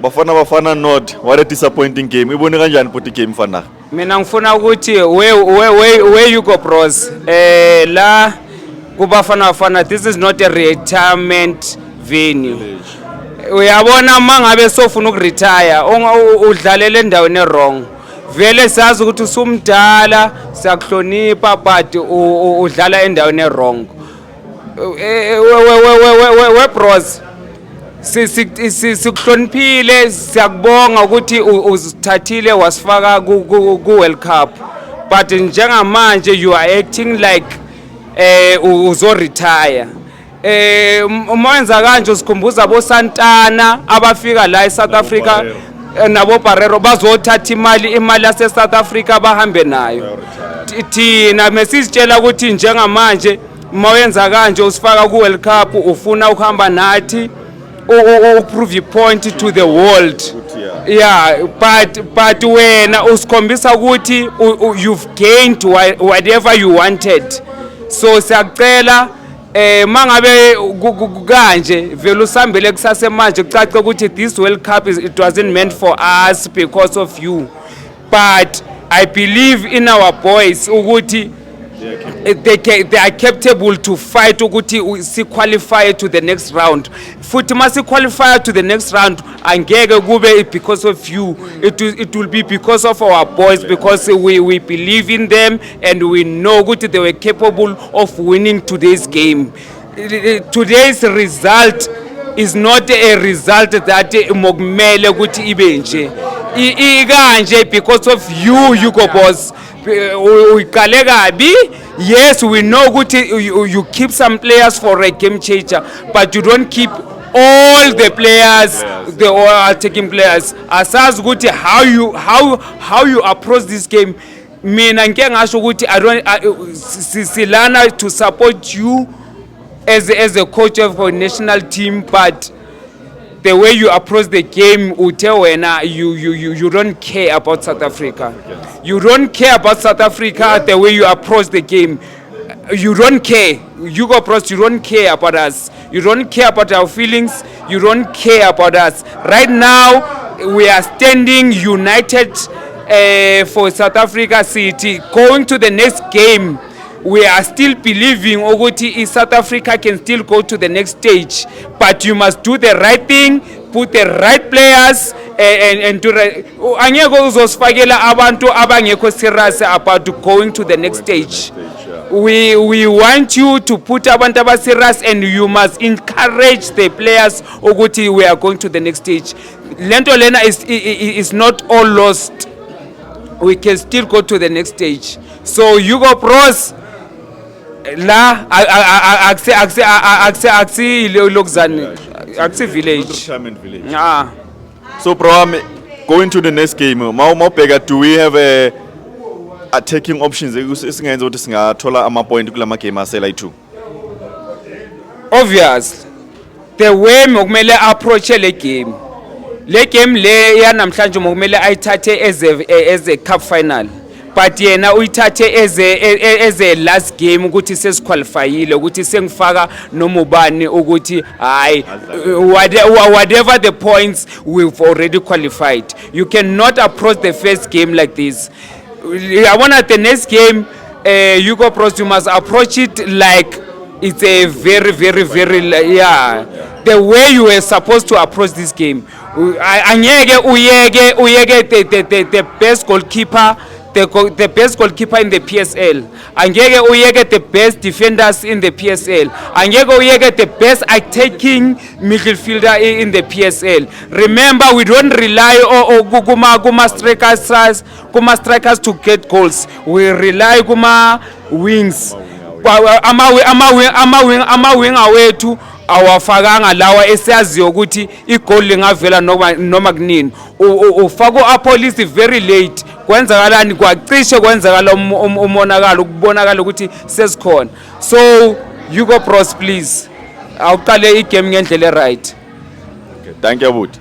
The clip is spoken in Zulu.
Bafana not what a disappointing game. Ibone kanjani put game fana? Mina ngifuna ukuthi where you go bros la kubafana this is not a retirement venue. Uyabona mangabe sofuna ukuretire udlalele endaweni wrong. Vele sazi ukuthi usumdala siyakuhlonipha but udlala endaweni wrong. We bros sikuhloniphile siyakubonga ukuthi uzithathile wasifaka ku World Cup but njengamanje you are acting like uzo retire. Umenza kanje usikhumbuza bo Santana abafika la eSouth Africa nabo Barrero bazothatha imali yase South Africa bahambe nayo. Thina mesizitshela ukuthi njengamanje mawenza kanje usifaka ku World Cup ufuna ukuhamba nathi prove your point to the world. Yeah, but wena usikhombisa ukuthi you've gained whatever you wanted. So siyacela mangabe kanje vele usambele kusase manje kucace ukuthi this World Cup it wasn't meant for us because of you. But I believe in our boys ukuthi they are capable to fight ukuthi si qualify to the next round. Futhi masi qualify to the next round angeke kube because of you, it will be because of our boys, because we believe in them and we know ukuthi they were capable of winning today's game. Today's result is not a result that mokumele ukuthi ibe nje ikanje because of you go boss. Yes, we know you keep some players for a game changer, but you don't keep all the players, the all taking players. Asas guti how you approach this game. Mina ngeke ngasho ukuthi I don't silana to support you as a coach of a national team, but the way you approach the game, you don't care about South Africa. You don't care about South Africa the way you approach the game. You don't care. You go approach, you don't care about us. You don't care about our feelings. You don't care about us. Right now, we are standing united for South Africa City. Going to the next game, we are still believing ukuthi South Africa can still go to the next stage, but you must do the right thing, put the right players and do right. Angeke uzosifakela abantu abangekho serious about going to the next stage. We want you to put abantu aba serious and you must encourage the players ukuthi we are going to the next stage. Lento lena is not all lost. We can still go to the next stage. So you go pros la aksi lokuzani aksi village. Ah. So bro, going to the next game, mawubheka do we have a attacking options esingenza ukuthi singathola ama point kula game asela i2? Obvious. The way mokumele approach le game le yanamhlanje mokumele ayithathe as a cup final. But yena uyithathe as a last game ukuthi sesiqualifyile ukuthi sengifaka nomubani ukuthi hayi whatever the points we've already qualified. You cannot approach the first game like this. I want at the next game you go pros, you must approach it like it's a very the way you were supposed to approach this game. Angeke uyeke the best goalkeeper, the best goalkeeper in the PSL. Angeke uyeke the best defenders in the PSL. Angeke uyeke the best attacking midfielder in the PSL. Remember, we don't rely on strikers to get goals. We rely on wings. Ama wing awethu awafakanga lawa esiyaziyo ukuthi igoal lingavela noma kunini. Ufako apolice very late. Kwenzakalani kwacishe kwenzakala umonakalo ukubonakala ukuthi sesikhona. So you go pros please. Awuqale igame ngendlela right. Okay, thank you, Bud.